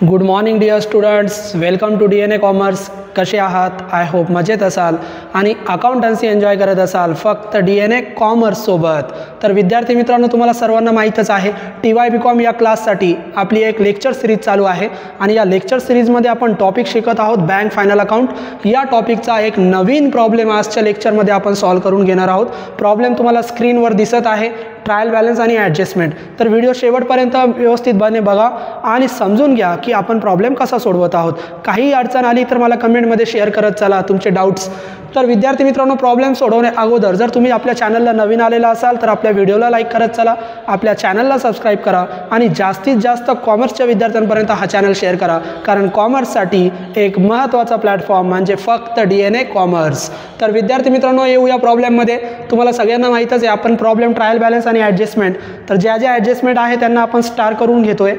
Good morning dear students, welcome to DNA commerce. कसे आहात? I hope मजेत असाल आणि अकाउंटन्सी एन्जॉय करत असाल फक्त DNA कॉमर्ससोबत. तर विद्यार्थी मित्रांनो, तुम्हाला सर्वांना माहीतच आहे TYBCom या क्लाससाठी आपली एक लेक्चर सिरीज चालू आहे आणि या लेक्चर सिरीजमध्ये आपण टॉपिक शिकत आहोत बँक फायनल अकाउंट. या टॉपिकचा एक नवीन प्रॉब्लेम आजच्या लेक्चरमध्ये आपण सॉल्व करून घेणार आहोत. प्रॉब्लेम तुम्हाला स्क्रीनवर दिसत आहे, ट्रायल बॅलन्स आणि ॲडजस्टमेंट. तर व्हिडिओ शेवटपर्यंत व्यवस्थितपणे बघा आणि समजून घ्या की आपण प्रॉब्लेम कसा सोडवत आहोत. काही अडचण आली तर मला कमेंटमध्ये शेअर करत चला तुमचे डाऊट्स. तर विद्यार्थी मित्रांनो, प्रॉब्लेम सोडवण्या अगोदर जर तुम्ही आपल्या चॅनलला नवीन आलेला असाल तर आपल्या व्हिडिओला लाईक करत चला, आपल्या चॅनलला सबस्क्राईब करा आणि जास्तीत जास्त कॉमर्सच्या विद्यार्थ्यांपर्यंत हा चॅनल शेअर करा, कारण कॉमर्ससाठी एक महत्त्वाचा प्लॅटफॉर्म म्हणजे फक्त DNA कॉमर्स. तर विद्यार्थी मित्रांनो, येऊया प्रॉब्लेममध्ये. तुम्हाला सगळ्यांना माहीतच आहे आपण प्रॉब्लेम ट्रायल बॅलन्स आणि ॲडजस्टमेंट, तर ज्या ॲडजस्टमेंट आहे त्यांना आपण स्टार करून घेतोय.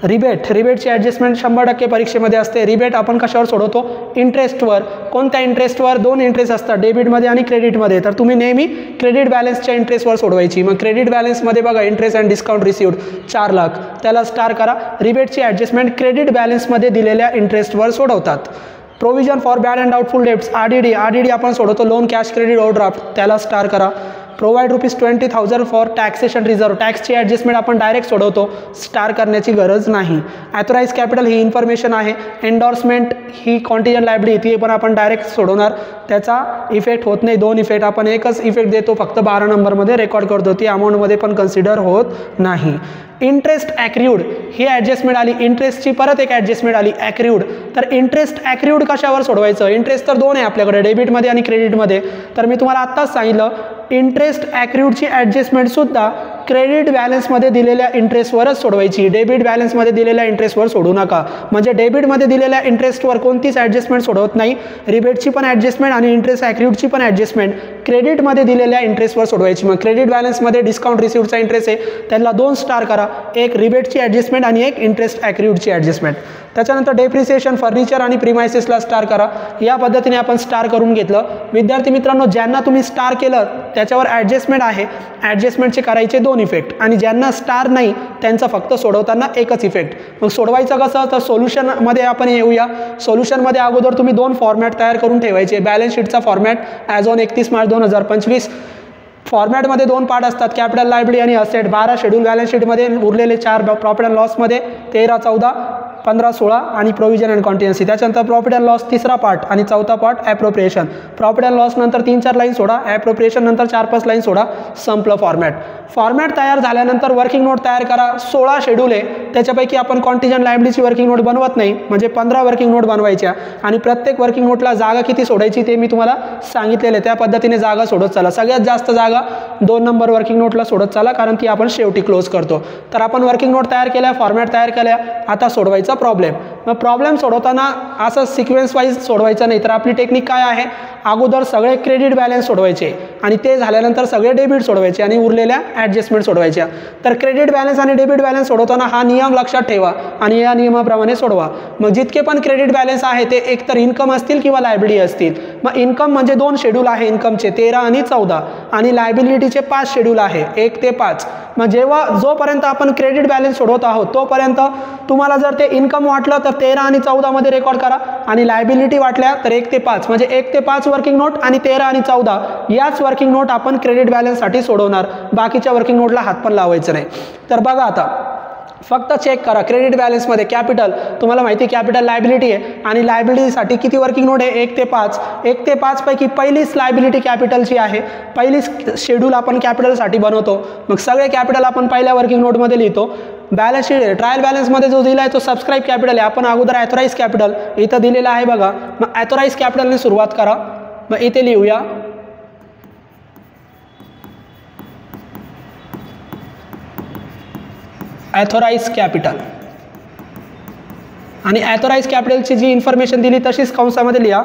रिबेटची ॲडजस्टमेंट 100% परीक्षेमध्ये असते. रिबेट आपण कशावर सोडवतो? इंटरेस्टवर. कोणत्या इंटरेस्टवर? दोन इंटरेस्ट असतात, डेबिटमध्ये आणि क्रेडिटमध्ये. तर तुम्ही नेहमी क्रेडिट बॅलन्सच्या इंटरेस्टवर सोडवायची. मग क्रेडिट बॅलन्समध्ये बघा, interest and discount received 4 lakh, त्याला स्टार करा. रिबेटची ॲडजस्टमेंट क्रेडिट बॅलन्समध्ये दिलेल्या इंटरेस्टवर सोडवतात. Provision for bad and doubtful debts RDD आपण सोडवतो, लोन कॅश क्रेडिट ओव्हरड्राफ्ट, त्याला स्टार करा. प्रोव्हाइड ₹20,000 फॉर टॅक्सेशन रिझर्व, टॅक्सची ॲडजस्टमेंट आपण डायरेक्ट सोडवतो, स्टार करण्याची गरज नाही. ॲथोराइज कॅपिटल ही इन्फॉर्मेशन आहे. एन्डॉर्समेंट ही कॉन्टिजंट लायबिलिटी, ती पण आपण डायरेक्ट सोडवणार, त्याचा इफेक्ट होत नाही. दोन इफेक्ट आपण एकच इफेक्ट देतो, फक्त 12 नंबरमध्ये रेकॉर्ड करतो, ती अमाऊंटमध्ये पण कन्सिडर होत नाही. इंटरेस्ट ॲक्र्यूड ही ॲडजस्टमेंट आली, इंटरेस्टची परत एक ॲडजस्टमेंट आली ॲक्र्यूड. तर इंटरेस्ट ॲक्र्यूड कशावर सोडवायचं? इंटरेस्ट तर दोन आहे आपल्याकडे, डेबिटमध्ये आणि क्रेडिटमध्ये. तर मी तुम्हाला आत्ताच सांगितलं, इंटरेस्ट ॲक्र्यूडची ॲडजस्टमेंटसुद्धा क्रेडिट बॅलन्समध्ये दिलेल्या इंटरेस्टवरच सोडवायची, डेबिट बॅलन्समध्ये दिलेल्या इंटरेस्टवर सोडू नका. म्हणजे डेबिटमध्ये दिलेल्या इंटरेस्टवर कोणतीच ॲडजस्टमेंट सोडवत नाही. रिबेटची पण ॲडजस्टमेंट आणि इंटरेस्ट ॲक्र्यूडची पण ॲडजस्टमेंट क्रेडिटमध्ये दिलेल्या इंटरेस्टवर सोडवायची. मग क्रेडिट बॅलन्समध्ये डिस्काउंट रिसिव्डचा इंटरेस्ट आहे, त्याला 2 स्टार करा, एक रिबेटची ॲडजस्टमेंट आणि एक इंटरेस्ट ॲक्र्यूडची ॲडजस्टमेंट. त्याच्यानंतर डेप्रिसिएशन फर्निचर आणि प्रिमायसेसला स्टार करा. या पद्धतीने आपण स्टार करून घेतलं. विद्यार्थी मित्रांनो, ज्यांना तुम्ही स्टार केलं त्याच्यावर ॲडजस्टमेंट आहे, ॲडजस्टमेंटचे करायचे 2 इफेक्ट, आणि ज्यांना स्टार नाही त्यांचा फक्त सोडवताना एकच इफेक्ट. मग सोडवायचं कसं? तर सोल्युशनमध्ये आपण येऊया. सोल्युशनमध्ये अगोदर तुम्ही 2 फॉर्मॅट तयार करून ठेवायचे. बॅलन्स शीटचा फॉर्मॅट ॲज ऑन 31 मार्च 2025. फॉर्मॅटमध्ये 2 पार्ट असतात, कॅपिटल लायबिलिटी आणि असेट. 12 शेड्यूल बॅलन्स शीटमध्ये, उरलेले 4 प्रॉफिट अँड लॉसमध्ये, 13, 14, 15, 16 आणि प्रोव्हिजन अँड कॉन्टिन्युएन्सी. त्याच्यानंतर प्रॉफिट अँड लॉस 3रा पार्ट आणि 4था part appropriation. Profit and loss नंतर 3-4 लाईन सोडा, ॲप्रोप्रिएशन नंतर 4-5 लाईन सोडा, संपलं फॉर्मॅट. फॉर्मॅट तयार झाल्यानंतर वर्किंग नोट तयार करा. 16 शेड्यूल आहे, त्याच्यापैकी आपण कॉन्टिजंट लायबिलिटीची वर्किंग नोट बनवत नाही, म्हणजे 15 वर्किंग नोट बनवायच्या आणि प्रत्येक वर्किंग नोटला जागा किती सोडायची ते मी तुम्हाला सांगितलेलं आहे. त्या पद्धतीने जागा सोडत चला. सगळ्यात जास्त जागा 2 नंबर वर्किंग नोटला सोडत चला, कारण ती आपण शेवटी क्लोज करतो. तर आपण वर्किंग नोट तयार केल्या, फॉर्मॅट तयार केल्या. आता सोडवायचा प्रॉब्लेम. मग प्रॉब्लेम सोडवताना असं सिक्वेन्स वाईज सोडवायचं नाही, तर आपली टेक्निक काय आहे? अगोदर सगळे क्रेडिट बॅलन्स सोडवायचे आणि ते झाल्यानंतर सगळे डेबिट सोडवायचे आणि उरलेल्या ॲडजस्टमेंट सोडवायच्या. तर क्रेडिट बॅलन्स आणि डेबिट बॅलन्स सोडवताना हा नियम लक्षात ठेवा आणि या नियमाप्रमाणे सोडवा. मग जितके पण क्रेडिट बॅलन्स आहे ते एकतर इन्कम असतील किंवा लायबिलिटी असतील. मग इन्कम म्हणजे 2 शेड्यूल आहे इन्कमचे, 13 आणि 14, आणि लायबिलिटीचे 5 शेड्यूल आहे, 1 ते 5. मग जोपर्यंत आपण क्रेडिट बॅलन्स सोडवत आहोत तोपर्यंत तुम्हाला जर ते इन्कम वाटलं तर 13 आणि 14 मध्ये रेकॉर्ड करा, आणि लायबिलिटी वाटल्या तर 1 ते 5, म्हणजे 1 ते 5 वर्किंग नोट आणि 13 आणि 14 याच वर्किंग नोट आपण क्रेडिट बॅलन्ससाठी सोडवणार. बाकीच्या वर्किंग नोटला हात पण लावायचं नाही. तर बघा, आता फक्त चेक करा. क्रेडिट बॅलन्समध्ये कॅपिटल, तुम्हाला माहिती आहे कॅपिटल लायबिलिटी आहे, आणि लायबिलिटीसाठी किती वर्किंग नोट आहे? 1 ते 5. 1 ते 5 पैकी पहिलीच लायबिलिटी कॅपिटलची आहे, पहिलीच शेड्यूल आपण कॅपिटलसाठी बनवतो. मग सगळे कॅपिटल आपण पहिल्या वर्किंग नोटमध्ये लिहितो. बॅलन्स शीट ट्रायल बॅलन्समध्ये जो दिला आहे तो सबस्क्राईब कॅपिटल आहे. आपण अगोदर ॲथोराइज कॅपिटल इथं दिलेलं आहे बघा. मग ॲथोराइज कॅपिटलने सुरुवात करा. मग इथे लिहूया ॲथोराइज कॅपिटल, आणि ॲथोराइज कॅपिटलची जी इन्फॉर्मेशन दिली तशीच कंसामध्ये लिहा.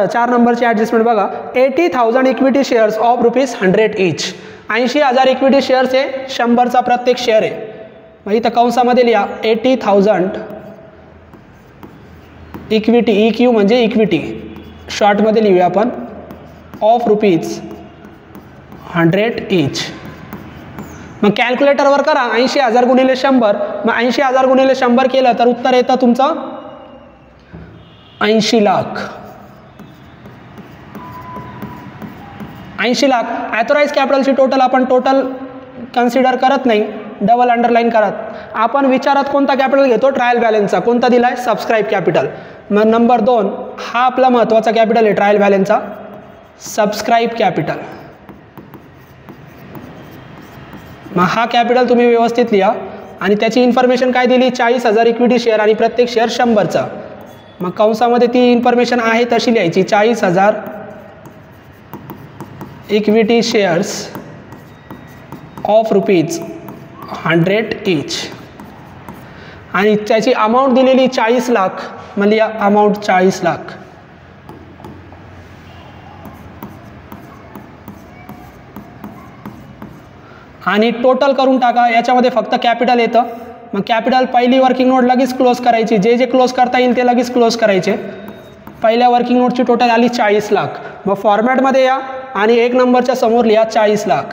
4 नंबरची ॲडजस्टमेंट बघा. 80,000 equity shares of ₹100 each. 80,000 equity shares आहे, 100चा प्रत्येक शेअर आहे. मग इथं कंसामध्ये लिहा 80,000 इक्विटी, EQ म्हणजे इक्विटी, शॉर्टमध्ये लिहूया आपण, ऑफ ₹100 ईच. मग कॅल्क्युलेटरवर करा 80,000 गुणिले 100. मग 80,000 गुणिले 100 केलं तर उत्तर येतं तुमचं 80 लाख. 80 लाख. ॲथोराइज कॅपिटलची टोटल आपण टोटल कन्सिडर करत नाही, डबल अंडरलाईन करत. आपण विचारात कोणता कॅपिटल घेतो? ट्रायल बॅलन्सचा. कोणता दिलाय? Subscribe capital. मग नंबर 2 हा आपला महत्त्वाचा कॅपिटल आहे ट्रायल बॅलन्सचा, सबस्क्राईब कॅपिटल. मग हा कॅपिटल तुम्ही व्यवस्थित लिहा. आणि त्याची इन्फॉर्मेशन काय दिली? 40,000 इक्विटी शेअर आणि प्रत्येक शेअर 100चा. मग कंसामध्ये ती इन्फॉर्मेशन आहे तशी लिहायची, 40,000 इक्विटी शेअर्स ऑफ ₹100 ईच. आणि त्याची अमाऊंट दिलेली 40 लाख. मग लिहा अमाऊंट 40 लाख. आणि टोटल करून टाका. याच्यामध्ये फक्त कॅपिटल येतं. मग कॅपिटल पहिली वर्किंग नोट लगेच क्लोज करायची. जे जे क्लोज करता येईल ते लगेच क्लोज करायचे. पहिल्या वर्किंग नोटची टोटल आली 40 लाख. मग फॉर्मॅटमध्ये या आणि 1 नंबरच्या समोर लिहा 40 लाख.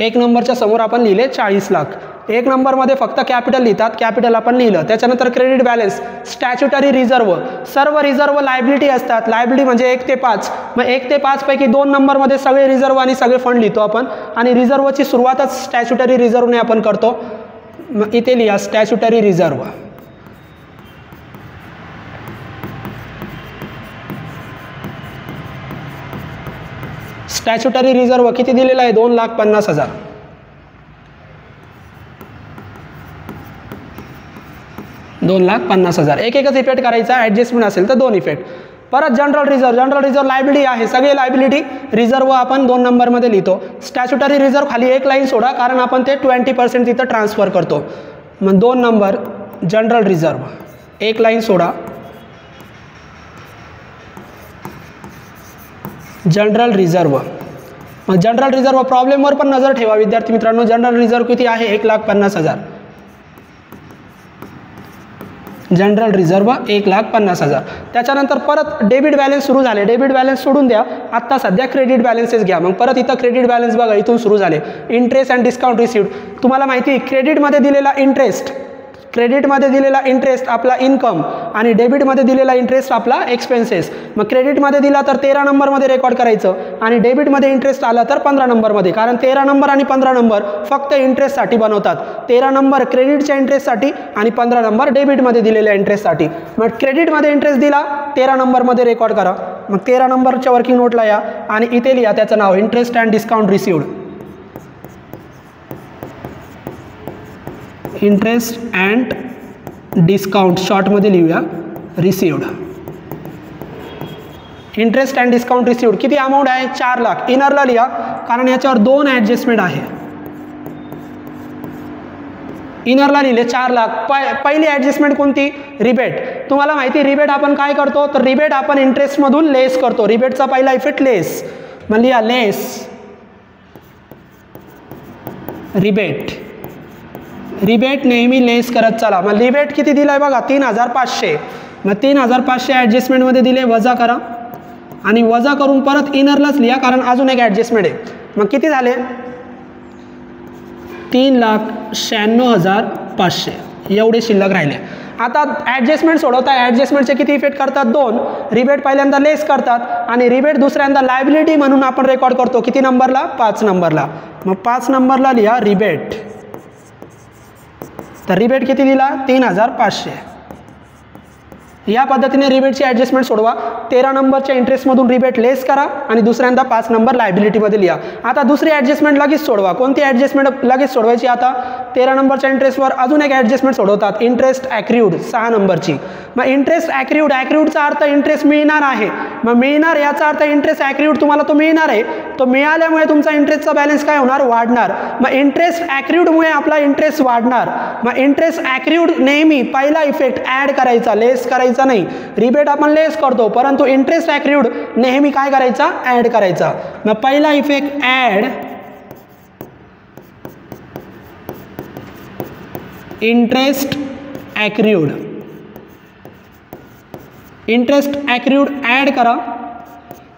1 नंबरच्या समोर आपण लिहिले 40 लाख. 1 नंबरमध्ये फक्त कॅपिटल लिहितात, कॅपिटल आपण लिहिलं. त्याच्यानंतर क्रेडिट बॅलन्स, स्टॅच्युटरी रिझर्व. सर्व रिझर्व लायबिलिटी असतात. लायबिलिटी म्हणजे 1 ते 5. मग 1 ते 5 पैकी 2 नंबरमध्ये सगळे रिझर्व आणि सगळे फंड लिहितो आपण. आणि रिझर्वची सुरुवातच स्टॅच्युटरी रिझर्वने आपण करतो. मग इथे लिहा स्टॅच्युटरी रिझर्व. स्टॅच्युटरी रिझर्व किती दिलेला आहे? 2,50,000. $2,50,000. एक एकच इफेक्ट करायचा. ॲडजस्टमेंट असेल तर 2 इफेक्ट. परत जनरल रिझर्व लायबिलिटी आहे. सगळे लायबिलिटी रिझर्व आपण 2 नंबरमध्ये लिहितो. स्टॅच्युटरी रिझर्व खाली 1 लाईन सोडा, कारण आपण ते 20% तिथं ट्रान्सफर करतो. मग 2 नंबर जनरल रिझर्व 1 लाईन सोडा. General reserve. मग जनरल रिझर्व प्रॉब्लेमवर पण नजर ठेवा विद्यार्थी मित्रांनो. जनरल रिझर्व किती आहे? 1,50,000. General reserve 1,50,000. त्याच्यानंतर परत डेबिट बॅलन्स सुरू झाले. डेबिट बॅलन्स सोडून द्या. आत्ता सध्या क्रेडिट बॅलन्सेस घ्या. मग परत इथं क्रेडिट बॅलन्स बघा, इथून सुरू झाले. Interest and discount received. तुम्हाला माहिती आहे क्रेडिटमध्ये दिलेला इंटरेस्ट, क्रेडिटमध्ये दिलेला इंटरेस्ट आपला इन्कम आणि डेबिटमध्ये दिलेला इंटरेस्ट आपला एक्सपेन्सेस. मग क्रेडिटमध्ये दिला तर 13 नंबरमध्ये रेकॉर्ड करायचं आणि डेबिटमध्ये इंटरेस्ट आला तर 15 नंबरमध्ये. कारण 13 नंबर आणि 15 नंबर फक्त इंटरेस्टसाठी बनवतात. 13 नंबर क्रेडिटच्या इंटरेस्टसाठी आणि 15 नंबर डेबिटमध्ये दिलेल्या इंटरेस्टसाठी. मग क्रेडिटमध्ये इंटरेस्ट दिला 13 नंबरमध्ये रेकॉर्ड करा. मग 13 नंबरच्या वर्किंग नोटला या आणि इथे लिहा त्याचं नाव interest and discount received. Interest and discount शॉर्टमध्ये लिहूया received. Interest and discount received किती अमाऊंट आहे? 4 लाख. इनरला लिहा, कारण याच्यावर 2 ॲडजस्टमेंट आहे. इनरला लिहिले 4 लाख. पहिली ॲडजस्टमेंट कोणती? रिबेट. तुम्हाला माहिती रिबेट आपण काय करतो? तर रिबेट आपण इंटरेस्टमधून लेस करतो. रिबेटचा पहिला इफेक्ट लेस. मग लिहा लेस रिबेट. रिबेट नेहमी लेस करत चला. मग रिबेट किती दिला आहे बघा? 3,500. मग 3,500 ॲडजस्टमेंटमध्ये दिले, वजा करा आणि वजा करून परत इनरलाच लिहा, कारण अजून एक ॲडजस्टमेंट आहे. मग किती झाले? 3,96,500 एवढे शिल्लक राहिले. आता ॲडजस्टमेंट सोडवता. ॲडजस्टमेंटचे किती इफेक्ट करतात? 2. रिबेट पहिल्यांदा लेस करतात आणि रिबेट दुसऱ्यांदा लायबिलिटी म्हणून आपण रेकॉर्ड करतो. किती नंबरला? 5 नंबरला. मग 5 नंबरला लिहा रिबेट. तर रिबेट किती दिला? 3,500. या पद्धतीने रिबेटची ॲडजस्टमेंट सोडवा. 13 नंबरच्या इंटरेस्टमधून रिबेट लेस करा आणि दुसऱ्यांदा 5 नंबर लायबिलिटीमध्ये लिहा. आता दुसरी ॲडजस्टमेंट लगेच सोडवा. कोणती ॲडजस्टमेंट लगेच सोडवायची? आता 13 नंबरच्या इंटरेस्टवर अजून एक ॲडजस्टमेंट सोडवतात, इंटरेस्ट ॲक्रियूड 6 नंबरची. मग इंटरेस्ट ॲक्रियूड, ॲक्रियूडचा अर्थ इंटरेस्ट मिळणार आहे. मग मिळणार याचा अर्थ इंटरेस्ट ॲक्रियूड तुम्हाला तो मिळणार आहे. तो मिळाल्यामुळे तुमचा इंटरेस्टचा बॅलन्स काय होणार? वाढणार. मग इंटरेस्ट ॲक्रियूडमुळे आपला इंटरेस्ट वाढणार. मग इंटरेस्ट ॲक्रियूड नेहमी पहिला इफेक्ट ॲड करायचा, लेस करायचा नाही. रिबेट आपण लेस करतो, परंतु इंटरेस्ट ॲक्रियूड नेहमी काय करायचा? ॲड करायचा. मग पहिला effect add interest accrued. Interest accrued add करा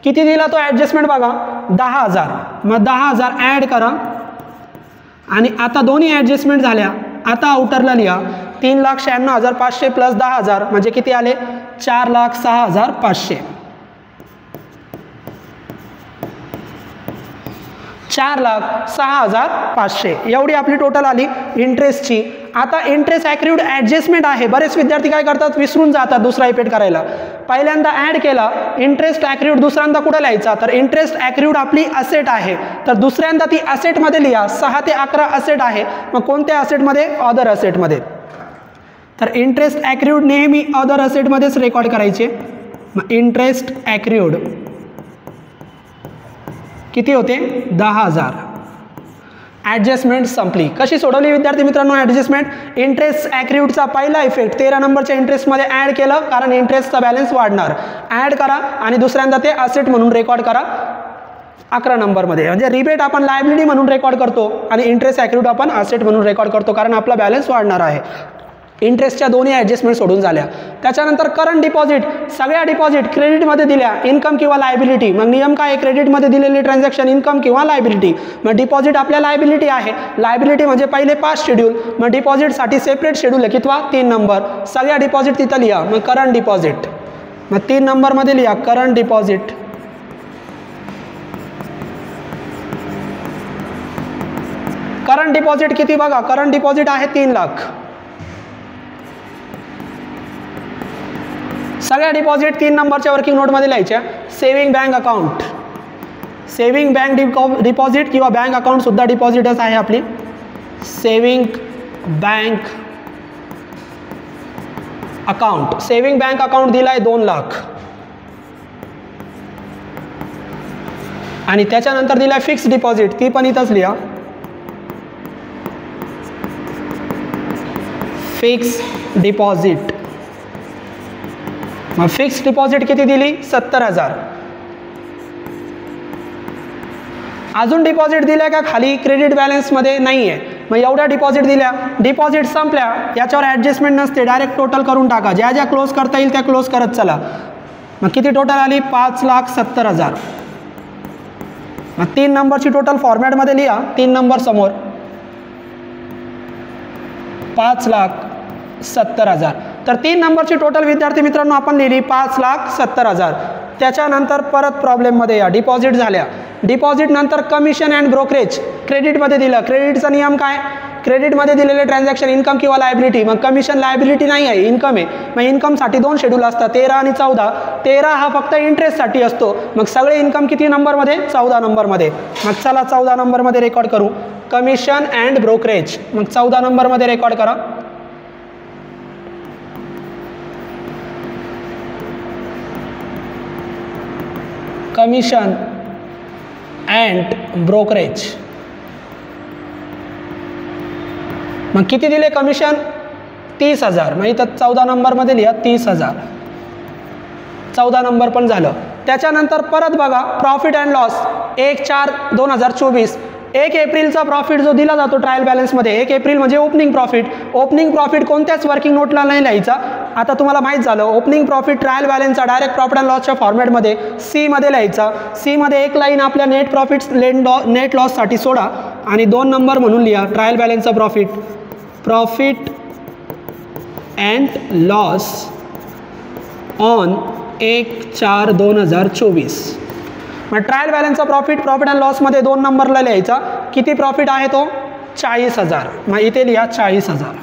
किती दिला तो ॲडजस्टमेंट बघा 10,000. मग 10,000 ॲड करा आणि आता दोन्ही ॲडजस्टमेंट झाल्या. आता आउटरला लिहा 3,96,500 प्लस 10,000 म्हणजे किती आले 4,06,500. 4,06,500 एवढी आपली टोटल आली इंटरेस्टची. आता इंटरेस्ट ॲक्रिव्ड ॲडजस्टमेंट आहे. बरेच विद्यार्थी काय करतात विसरून जातात दुसरा इफेक्ट करायला. पहिल्यांदा ॲड केला इंटरेस्ट ॲक्रिव्ड, दुसऱ्यांदा कुठं लिहायचा तर इंटरेस्ट ॲक्रिव्ड आपली असेट आहे तर दुसऱ्यांदा ती असेटमध्ये लिहा. 6 ते 11 असेट आहे. मग कोणत्या असेटमध्ये अदर असेटमध्ये. तर इंटरेस्ट ॲक्रिव्ड नेहमी अदर असेटमध्येच रेकॉर्ड करायचे. मग इंटरेस्ट ॲक्रिव्ड किती होते 10,000. ॲडजस्टमेंट संपली. कशी सोडवली विद्यार्थी मित्रांनो ॲडजस्टमेंट. इंटरेस्ट ॲक्रिव्डचा पहिला इफेक्ट 13 नंबरच्या इंटरेस्टमध्ये ॲड केलं कारण इंटरेस्टचा बॅलन्स वाढणार. ॲड करा आणि दुसऱ्यांदा ते असेट म्हणून रेकॉर्ड करा 11 नंबरमध्ये. म्हणजे रिबेट आपण लायबिलिटी म्हणून रेकॉर्ड करतो आणि इंटरेस्ट ॲक्रिव्ड आपण असेट म्हणून रेकॉर्ड करतो कारण आपला बॅलन्स वाढणार आहे. इंटरेस्टच्या दोन्ही ॲडजस्टमेंट सोडून झाल्या. त्याच्यानंतर करंट डिपॉझिट सगळ्या डिपॉझिट क्रेडिटमध्ये दिल्या इन्कम किंवा लायबिलिटी. मग नियम काय क्रेडिटमध्ये दिलेली ट्रान्झॅक्शन इन्कम किंवा लायबिलिटी. मग डिपॉझिट आपल्या लायबिलिटी आहे. लायबिलिटी म्हणजे पहिले 5 शेड्यूल. मग डिपॉझिटसाठी सेपरेट शेड्यूल आहे कितवा 3 नंबर. सगळ्या डिपॉझिट तिथं लिहा. मग करंट डिपॉझिट मग 3 नंबरमध्ये लिहा करंट डिपॉझिट. करंट डिपॉझिट किती बघा करंट डिपॉझिट आहे 3 लाख. सगळ्या डिपॉझिट 3 नंबरच्या वर्किंग नोटमध्ये लिहायच्या. Saving bank account saving bank deposit किंवा बँक अकाउंट सुद्धा डिपॉझिटच आहे आपली. Saving bank account saving bank account दिलाय 2 लाख आणि त्याच्यानंतर दिलाय फिक्स डिपॉझिट ती पण इथंच लिहा. फिक्स डिपॉझिट मग फिक्स डिपॉझिट किती दिली 70,000. अजून डिपॉझिट दिल्या का खाली क्रेडिट बॅलन्समध्ये नाही आहे. मग एवढ्या डिपॉझिट दिल्या डिपॉझिट संपल्या याच्यावर ॲडजस्टमेंट नसते डायरेक्ट टोटल करून टाका. ज्या ज्या क्लोज करता येईल त्या क्लोज करत चला. मग किती टोटल आली 5,70,000. मग 3 नंबरची टोटल फॉर्मॅटमध्ये लिहा 3 नंबर समोर 5,70,000. तर 3 नंबरची टोटल विद्यार्थी मित्रांनो आपण लिहिली 5,70,000. त्याच्यानंतर परत प्रॉब्लेममध्ये या डिपॉझिट झाल्या. डिपॉझिट नंतर कमिशन अँड ब्रोकरेज क्रेडिटमध्ये दिलं. क्रेडिटचा नियम काय क्रेडिटमध्ये दिलेले ट्रान्झॅक्शन इन्कम किंवा लायबिलिटी. मग कमिशन लायबिलिटी नाही आहे इन्कम आहे. मग इन्कमसाठी 2 शेड्यूल असतात 13 आणि 14. 13 हा फक्त इंटरेस्टसाठी असतो. मग सगळे इन्कम किती नंबरमध्ये 14 नंबरमध्ये. मग चला 14 नंबरमध्ये रेकॉर्ड करू कमिशन अँड ब्रोकरेज. मग 14 नंबरमध्ये रेकॉर्ड करा. Commission and brokerage. मग किती दिले कमिशन 30,000. मग इथं 14 नंबरमध्ये लिहा 30,000. 14 नंबर पण झालं. त्याच्यानंतर परत बघा प्रॉफिट अँड लॉस 1/4/2024 1 एप्रिलचा प्रॉफिट जो दिला जातो ट्रायल बॅलन्समध्ये 1 एप्रिल म्हणजे ओपनिंग प्रॉफिट. ओपनिंग प्रॉफिट कोणत्याच वर्किंग नोटला नाही लिहायचा. आता तुम्हाला माहीत झालं ओपनिंग प्रॉफिट ट्रायल बॅलन्सचा डायरेक्ट प्रॉफिट अँड लॉसच्या फॉर्मॅटमध्ये सी मध्ये लिहायचा. सी मध्ये एक लाईन आपल्या नेट प्रॉफिट नेट लॉससाठी सोडा आणि 2 नंबर म्हणून लिहा ट्रायल बॅलन्सचा प्रॉफिट अँड लॉस ऑन 1/4/2024. मग ट्रायल बॅलन्सचा प्रॉफिट अँड लॉसमध्ये 2 नंबरला लिहायचा. किती प्रॉफिट आहे तो 40,000. मग इथे लिहा 40,000.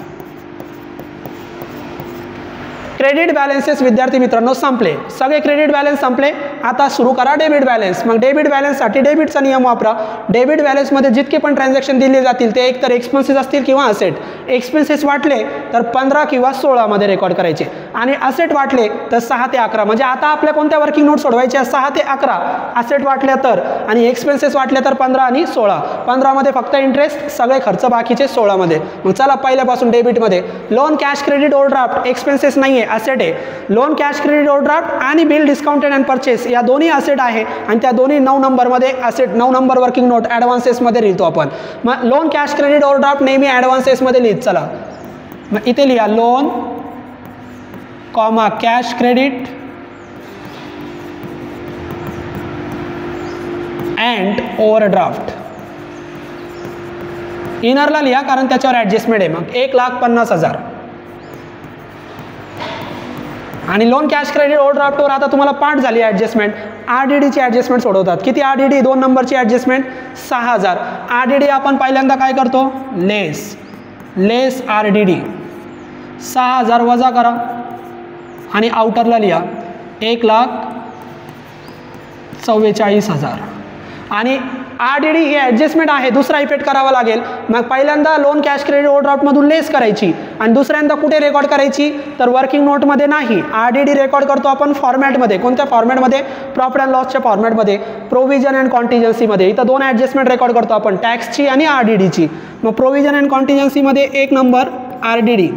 क्रेडिट बॅलन्सेस विद्यार्थी मित्रांनो संपले. सगळे क्रेडिट बॅलन्स संपले. आता सुरू करा डेबिट बॅलन्स. मग डेबिट बॅलन्ससाठी डेबिटचा नियम वापरा. डेबिट बॅलन्समध्ये जितके पण ट्रान्झॅक्शन दिले जातील ते एकतर एक्सपेन्सेस असतील किंवा असेट. एक्सपेन्सेस वाटले तर 15 किंवा 16 मध्ये रेकॉर्ड करायचे आणि असेट वाटले तर 6 ते 11. म्हणजे आता आपल्या कोणत्या वर्किंग नोट सोडवायच्या 6 ते 11 असेट वाटल्या तर आणि एक्सपेन्सेस वाटले तर 15 आणि 16. 15 मध्ये फक्त इंटरेस्ट सगळे खर्च बाकीचे 16 मध्ये. मग चला पहिल्यापासून डेबिटमध्ये loan cash credit overdraft expenses नाही आहे असेट आहे. लोन कॅश क्रेडिट ओव्हरड्राफ्ट आणि बिल डिस्काउंटेड अँड परचेस या दोन्ही असेट आहे आणि त्या दोन्ही 9 नंबरमध्ये असेट 9 नंबर वर्किंग नोट ॲडव्हान्सेसमध्ये लिहितो आपण. मग लोन कॅश क्रेडिट ओव्हरड्राफ्ट नेहमी ॲडव्हान्सेसमध्ये लिहित चला. मग इथे लिहा loan comma cash credit and overdraft. इनरला लिहा कारण त्याच्यावर ॲडजस्टमेंट आहे. मग 1,50,000 आणि लोन कॅश क्रेडिट ओव्हरड्राफ्टवर आता तुम्हाला पाठ झाली ॲडजस्टमेंट. RDDची ॲडजस्टमेंट सोडवतात. किती RDD? 2 नंबरची ॲडजस्टमेंट 6,000. RDD आपण पहिल्यांदा काय करतो? लेस RDD 6,000 वजा करा आणि आउटरला लिहा 1,44,000 आणि RDD ही ॲडजस्टमेंट आहे. दुसरा इफेक्ट करावा लागेल. मग पहिल्यांदा लोन कॅश क्रेडिट ओव्हरड्राफ्टमधून लेस करायची आणि दुसऱ्यांदा कुठे रेकॉर्ड करायची? तर वर्किंग नोटमध्ये नाही. RDD रेकॉर्ड करतो आपण फॉर्मॅटमध्ये. कोणत्या फॉर्मॅटमध्ये? प्रॉफिट अँड लॉसच्या फॉर्मॅटमध्ये, प्रोव्हिजन अँड कॉन्टिजन्सीमध्ये. इथं 2 ॲडजस्टमेंट रेकॉर्ड करतो आपण, टॅक्सची आणि RDDची. मग प्रोव्हिजन अँड कॉन्टिजन्सीमध्ये 1 नंबर RDD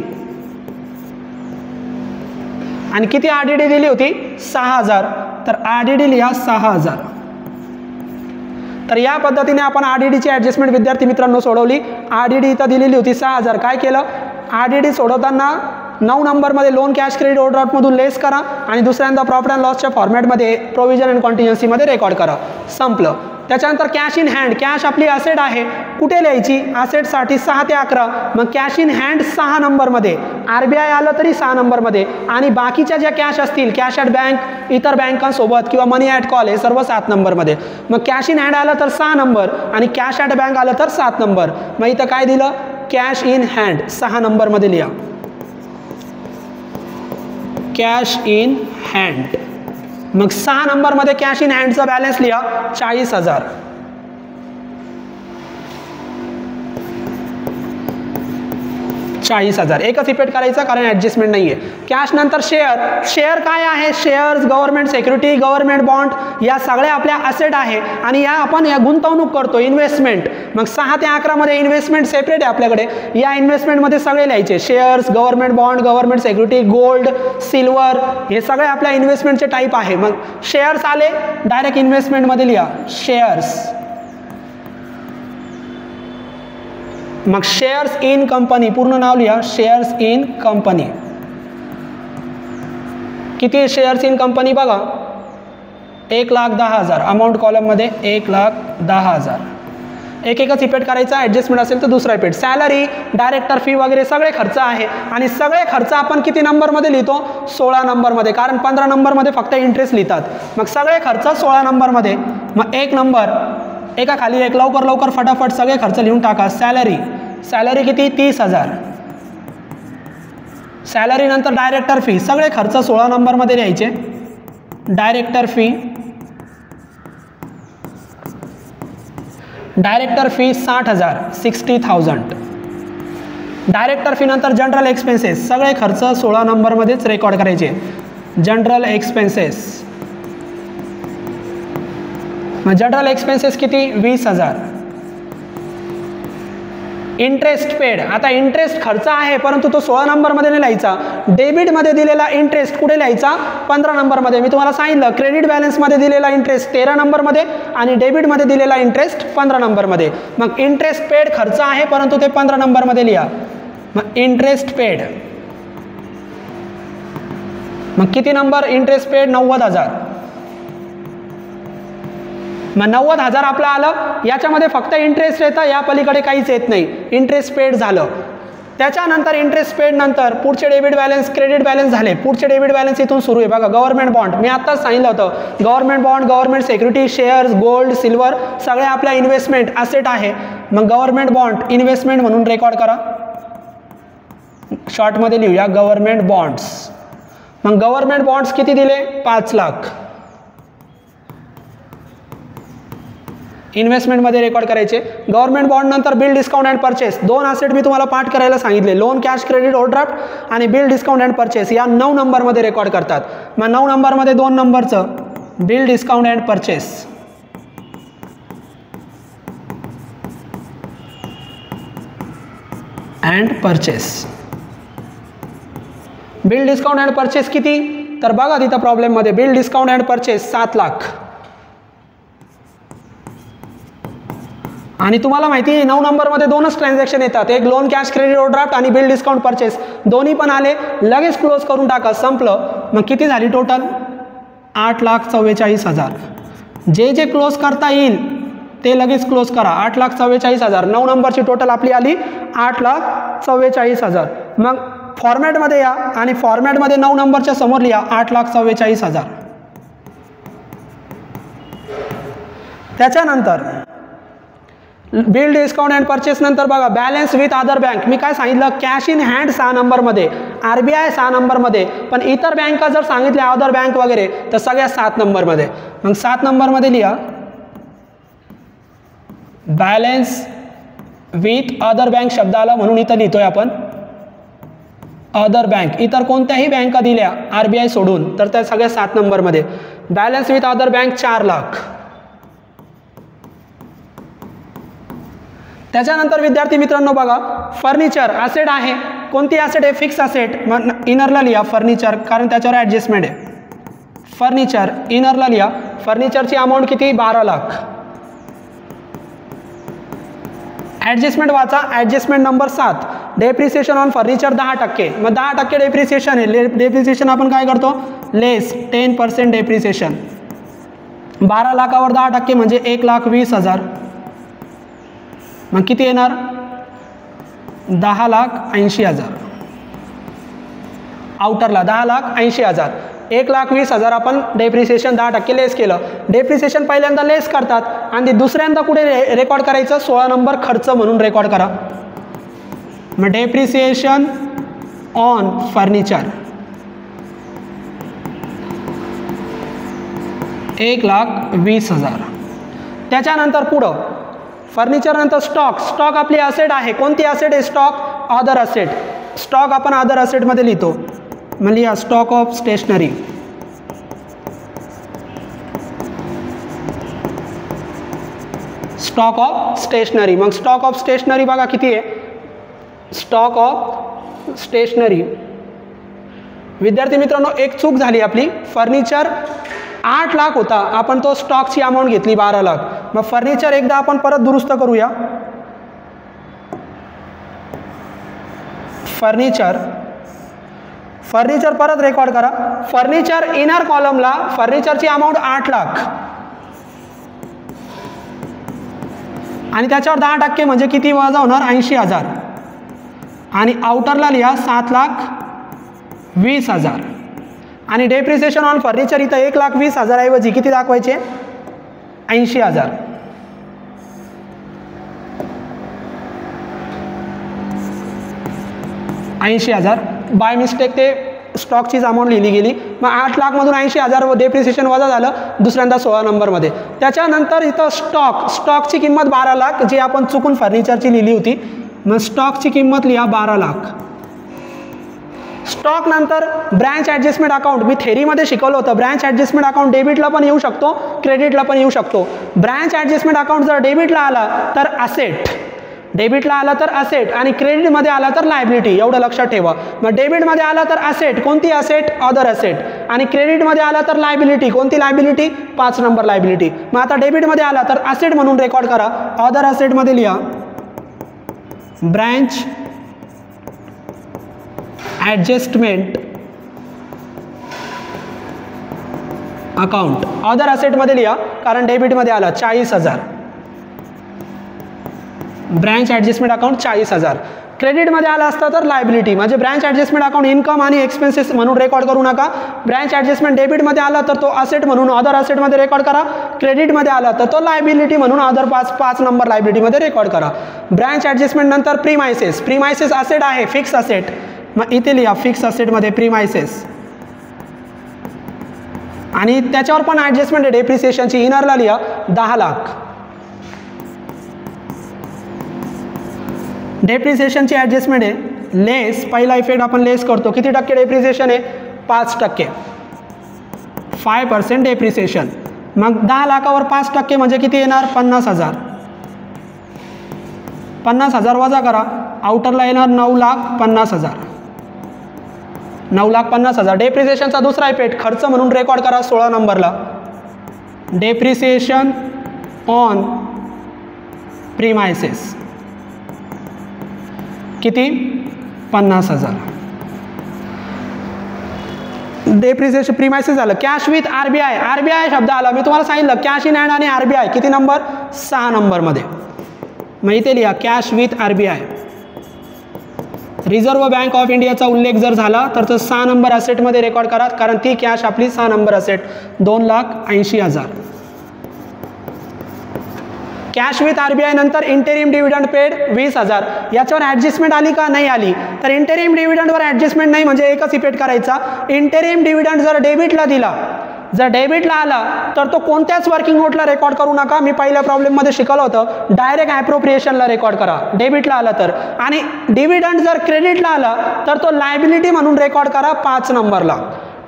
आणि किती RDD दिली होती? 6,000. तर RDD लिहा 6,000. तर या पद्धतीने आपण RDDची ॲडजस्टमेंट विद्यार्थी मित्रांनो सोडवली. RDD इथं दिलेली होती 6,000. काय केलं? RDD सोडवताना 9 नंबरमध्ये लोन कॅश क्रेडिट ओव्हरड्राफ्टमधून लेस करा आणि दुसऱ्यांदा प्रॉफिट अँड लॉसच्या फॉर्मॅटमध्ये प्रोव्हिजन अँड कॉन्टिजन्सीमध्ये रेकॉर्ड करा. संपलं. त्याच्यानंतर कॅश इन हँड. कॅश आपली असेट आहे. कुठे लिहायची? असेटसाठी 6 ते 11. मग कॅश इन हँड 6 नंबरमध्ये. RBI आलं तरी 6 नंबरमध्ये आणि बाकीच्या ज्या कॅश असतील, कॅश ॲट बँक, इतर बँकांसोबत किंवा मनी ॲट कॉल, हे सर्व 7 नंबरमध्ये. मग कॅश इन हँड आलं तर 6 नंबर आणि कॅश ॲट बँक आलं तर 7 नंबर. मग इथं काय दिलं? कॅश इन हँड 6 नंबरमध्ये लिहा. Cash in hand. मग 6 नंबरमध्ये कॅश इन हँडचा बॅलन्स लिहा 40,000. एकच इफेक्ट करायचा कारण ॲडजस्टमेंट नाही आहे. कॅश नंतर शेअर काय आहे? Shares, government security, government bond, या सगळ्या आपल्या असेट आहे आणि या आपण गुंतवणूक करतो, इन्व्हेस्टमेंट. मग 6 ते 11 मध्ये इन्व्हेस्टमेंट सेपरेट आहे आपल्याकडे. या इन्व्हेस्टमेंटमध्ये सगळे लिहायचे. Shares, government bond, government security, gold, silver, हे सगळे आपल्या इन्व्हेस्टमेंटचे टाईप आहे. मग शेअर्स आले डायरेक्ट इन्व्हेस्टमेंटमध्ये लिहा शेअर्स. मग शेअर्स इन कंपनी, पूर्ण नाव लिहा शेअर्स इन कंपनी. किती शेअर्स इन कंपनी बघा? 1,10,000. अमाऊंट कॉलममध्ये 1,10,000. एकच इफेक्ट करायचा. ॲडजस्टमेंट असेल तर दुसरा इफेक्ट. सॅलरी, डायरेक्टर फी वगैरे सगळे खर्च आहे आणि सगळे खर्च आपण किती नंबरमध्ये लिहितो? 16 नंबरमध्ये. कारण 15 नंबरमध्ये फक्त इंटरेस्ट लिहितात. मग सगळे खर्च 16 नंबरमध्ये. मग 1 नंबर एका खाली एक. लवकर फटाफट सगळे खर्च लिहून टाका. सॅलरी किती? 30,000. सॅलरी नंतर डायरेक्टर फी, सगळे खर्च 16 नंबरमध्ये लिहायचे. Director fee 60,000, 60,000. डायरेक्टर फी नंतर जनरल एक्सपेन्सेस, सगळे खर्च 16 नंबरमध्येच रेकॉर्ड करायचे. General expenses. मग जनरल एक्सपेन्सेस किती? 20,000. Interest paid. आता इंटरेस्ट खर्च आहे परंतु तो 16 नंबरमध्ये नाही लिहायचा. डेबिटमध्ये दिलेला इंटरेस्ट कुठे लिहायचा? 15 नंबरमध्ये. मी तुम्हाला सांगितलं क्रेडिट बॅलन्समध्ये दिलेला इंटरेस्ट 13 नंबरमध्ये आणि डेबिटमध्ये दिलेला इंटरेस्ट 15 नंबरमध्ये. मग इंटरेस्ट पेड खर्च आहे परंतु ते 15 नंबरमध्ये लिहा. मग इंटरेस्ट पेड. मग किती नंबर? Interest paid 90,000. मग 90,000 आपलं आलं. याच्यामध्ये फक्त इंटरेस्ट येतं, या पलीकडे काहीच येत नाही. इंटरेस्ट पेड झालं. त्याच्यानंतर इंटरेस्ट पेड नंतर पुढचे डेबिट बॅलन्स, क्रेडिट बॅलन्स झाले. पुढचे डेबिट बॅलन्स इथून सुरू आहे बघा. गव्हर्नमेंट बॉन्ड, मी आत्ताच सांगितलं होतं. Government bond, government security, shares, gold, silver, सगळे आपल्या इन्व्हेस्टमेंट असेट आहे. मग गव्हर्नमेंट बॉन्ड इन्व्हेस्टमेंट म्हणून रेकॉर्ड करा. शॉर्टमध्ये लिहूया गव्हर्नमेंट बॉन्ड्स. मग गव्हर्नमेंट बॉन्ड्स किती दिले? 5 लाख. इन्व्हेस्टमेंटमध्ये रेकॉर्ड करायचे. गव्हर्नमेंट बॉन्ड नंतर bill discount and purchase. 2 asset मी तुम्हाला पाठ करायला सांगितले. लोन कॅश क्रेडिट ओव्हरड्राफ्ट आणि बिल डिस्काउंट अँड परचेस या 9 नंबरमध्ये रेकॉर्ड करतात. मग 9 नंबरमध्ये 2 नंबरचं bill discount and purchase. Bill discount and purchase किती? तर बघा तिथं प्रॉब्लेममध्ये bill discount and purchase 7 lakh. आणि तुम्हाला माहिती आहे 9 नंबरमध्ये 2च ट्रान्झॅक्शन येतात. एक लोन कॅश क्रेडिट ओव्हरड्राफ्ट आणि बिल डिस्काउंट परचेस. दोन्ही पण आले. लगेच क्लोज करून टाका. संपलं. मग किती झाली टोटल? 8,44,000. जे क्लोज करता येईल ते लगेच क्लोज करा. 8,44,000. 9 नंबरची टोटल आपली आली 8,44,000. मग फॉर्मॅटमध्ये या आणि फॉर्मॅटमध्ये 9 नंबरच्या समोर लिहा 8,44,000. त्याच्यानंतर बिल डिस्काउंट अँड परचेस नंतर बघा बॅलन्स विथ अदर बँक. मी काय सांगितलं, कॅश इन हँड 6 नंबरमध्ये, RBI 6 नंबरमध्ये, पण इतर बँका जर सांगितले अदर बँक वगैरे तर सगळ्या 7 नंबरमध्ये. मग 7 नंबरमध्ये लिहा बॅलन्स विथ अदर बँक शब्द आला म्हणून इथं लिहितोय आपण अदर बँक. इतर कोणत्याही बँका दिल्या RBI सोडून तर त्या सगळ्या 7 नंबरमध्ये. Balance with other bank 4 lakh. त्याच्यानंतर विद्यार्थी मित्रांनो बघा फर्निचर ॲसेट आहे. कोणती ॲसेट आहे? Fix asset. मग इनरला लिहा फर्निचर, कारण त्याच्यावर ॲडजस्टमेंट आहे. फर्निचर इनरला लिहा. फर्निचरची अमाऊंट किती? 12 लाख. ॲडजस्टमेंट वाचा. Adjustment number 7. Depreciation on furniture 10%. मग 10% डेप्रिसिएशन आहे. डेप्रिसिएशन आपण काय करतो? लेस 10% डेप्रिसिएशन. 12 लाखावर 10% म्हणजे 1,20,000. मग किती येणार? 10,80,000. आउटरला 10,80,000. 1,20,000 आपण डेप्रिसिएशन 10% लेस केलं. डेप्रिसिएशन पहिल्यांदा लेस करतात आणि दुसऱ्यांदा कुठे रेकॉर्ड करायचं? 16 नंबर खर्च म्हणून रेकॉर्ड करा. मग डेप्रिसिएशन ऑन फर्निचर 1,20,000. त्याच्यानंतर पुढं फर्निचर नंतर स्टॉक. स्टॉक आपली असेट आहे. कोणती असेट आहे? Stock other asset. स्टॉक आपण अदर असेटमध्ये लिहितो. मग लिहा stock of stationery. Stock of stationery. मग स्टॉक ऑफ स्टेशनरी बघा किती आहे? Stock of stationery. विद्यार्थी मित्रांनो एक चूक झाली आपली. फर्निचर 8 लाख होता, आपण तो स्टॉकची अमाऊंट घेतली 12 लाख. मग फर्निचर एकदा आपण परत दुरुस्त करूया. फर्निचर परत रेकॉर्ड करा. फर्निचर इनर कॉलमला फर्निचरची अमाऊंट 8 लाख आणि त्याच्यावर 10% म्हणजे किती वजा होणार? 80,000. आणि आउटरला लिहा 7,20,000. आणि डेप्रिसिएशन ऑन फर्निचर इथं 1,20,000 ऐवजी किती दाखवायचे? 80,000. बाय मिस्टेक ते स्टॉकचीच अमाऊंट लिहिली गेली. मग 8 लाखमधून 80,000 व डेप्रिसिएशन वजा झालं दुसऱ्यांदा 16 नंबरमध्ये. त्याच्यानंतर इथं स्टॉकची किंमत 12 लाख जी आपण चुकून फर्निचरची लिहिली होती. मग स्टॉकची किंमत लिहा 12 लाख. स्टॉक नंतर ब्रँच ॲडजस्टमेंट अकाउंट. मी थेरीमध्ये शिकवलं होतं ब्रँच ॲडजस्टमेंट अकाउंट डेबिटला पण येऊ शकतो, क्रेडिटला पण येऊ शकतो. ब्रँच ॲडजस्टमेंट अकाउंट जर डेबिटला आला तर असेट, डेबिटला आला तर असेट आणि क्रेडिटमध्ये आला तर लायबिलिटी. एवढं लक्षात ठेवा. मग डेबिटमध्ये आला तर असेट. कोणती असेट? Other asset. आणि क्रेडिटमध्ये आला तर लायबिलिटी. कोणती लायबिलिटी? 5 number liability. मग आता डेबिटमध्ये आला तर असेट म्हणून रेकॉर्ड करा. अदर असेटमध्ये लिहा ब्रँच ॲडजस्टमेंट अकाउंट. अदर असेटमध्ये लिहा कारण डेबिटमध्ये आला 40,000. Branch adjustment account 40,000. क्रेडिटमध्ये आला असता तर लायबिलिटी. म्हणजे ब्रँच ॲडजस्टमेंट अकाउंट इन्कम आणि एक्सपेन्सेस म्हणून रेकॉर्ड करू नका. ब्रँच ॲडजस्टमेंट डेबिटमध्ये आला तर तो असेट म्हणून अदर असेटमध्ये रेकॉर्ड करा. क्रेडिटमध्ये आला तर तो लायबिलिटी म्हणून अदर 5 नंबर लायबिलिटीमध्ये रेकॉर्ड करा. ब्रँच ॲडजस्टमेंट नंतर प्रीमायसेस. प्रीमायसेस असेट आहे, फिक्स असेट. मग इथे लिहा फिक्स असेटमध्ये प्रीमायसेस आणि त्याच्यावर पण ॲडजस्टमेंट आहे डेप्रिसिएशनची. इनरला लिहा 10 लाख. डेप्रिसिएशनची ॲडजस्टमेंट आहे लेस. पहिला इफेक्ट आपण लेस करतो. किती टक्के डेप्रिसिएशन आहे? 5%. 5% डेप्रिसिएशन. मग 10 लाखावर 5% म्हणजे किती येणार? 50,000. 50,000 वजा करा. आउटरला येणार 9,50,000. 9,50,000. डेप्रिसिएशनचा दुसरा इफेक्ट खर्च म्हणून रेकॉर्ड करा 16 नंबरला. डेप्रिसिएशन ऑन प्रीमायसेस किती? 50,000. डेप्रिसिएशन प्रीमायसेस झालं. Cash with RBI. RBI शब्द आला. मी तुम्हाला सांगितलं कॅश इन हँड आणि RBI किती नंबर? 6 नंबरमध्ये. मग इथे लिहा cash with RBI. Reserve bank of इंडियाचा उल्लेख जर झाला तर तो 6 नंबर असेटमध्ये रेकॉर्ड करा, कारण ती कॅश आपली 6 number asset 2,80,000. Cash with RBI नंतर इंटेरिम डिव्हिडंड पेड 20,000. याच्यावर ॲडजस्टमेंट आली का? नाही आली. तर इंटेरिम डिव्हिडंडवर ॲडजस्टमेंट नाही म्हणजे एकच इफेक्ट करायचा. इंटेरिम डिव्हिडंड जर डेबिटला दिला, जर डेबिटला आला तर तो कोणत्याच वर्किंग नोटला रेकॉर्ड करू नका. मी पहिल्या प्रॉब्लेममध्ये शिकवलं होतं, डायरेक्ट ॲप्रोप्रिएशनला रेकॉर्ड करा डेबिटला आला तर. आणि डिव्हिडंड जर क्रेडिटला आला तर तो लायबिलिटी म्हणून रेकॉर्ड करा 5 नंबरला.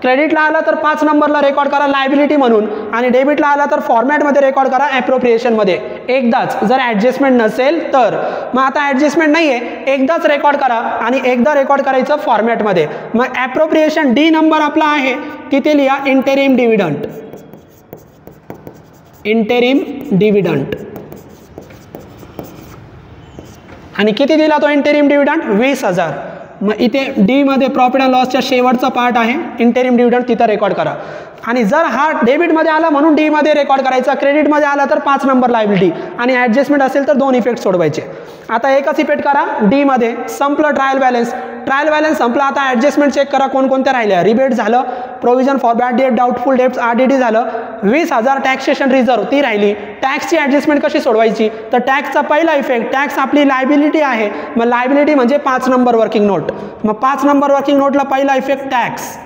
क्रेडिटला आला तर 5 नंबरला रेकॉर्ड करा लायबिलिटी म्हणून, आणि डेबिटला आला तर फॉर्मॅटमध्ये रेकॉर्ड करा ॲप्रोप्रिएशनमध्ये एकदाच, जर ॲडजस्टमेंट नसेल तर. मग आता ॲडजस्टमेंट नाही आहे, एकदाच रेकॉर्ड करा आणि एकदा रेकॉर्ड करायचं फॉर्मॅटमध्ये. मग ॲप्रोप्रिएशन D नंबर आपला आहे, तिथे लिहा इंटेरिम डिव्हिडंड. Interim dividend. आणि किती दिला तो इंटेरिम डिव्हिडंड? 20,000. मग इथे D मध्ये प्रॉफिट अँड लॉसच्या शेवटचा पार्ट आहे इंटेरिम डिव्हिडंड, तिथं रेकॉर्ड करा. आणि जर हा डेबिटमध्ये आला म्हणून D मध्ये रेकॉर्ड करायचा, क्रेडिटमध्ये आला तर 5 नंबर लायबिलिटी, आणि ॲडजस्टमेंट असेल तर 2 इफेक्ट सोडवायचे. आता एकच इफेक्ट करा D मध्ये. संपलं ट्रायल बॅलन्स. ट्रायल बॅलन्स संपला. आता ॲडजस्टमेंट चेक करा कोणकोणत्या राहिल्या. रिबेट झालं, provision for bad debt, doubtful debts RDD झालं, 20,000 टॅक्सेशन रिझर्व ती राहिली. टॅक्सची ॲडजस्टमेंट कशी सोडवायची? तर टॅक्सचा पहिला इफेक्ट, टॅक्स आपली लायबिलिटी आहे, मग लायबिलिटी म्हणजे 5 नंबर वर्किंग नोट. मग 5 नंबर वर्किंग नोटला पहिला इफेक्ट टॅक्स.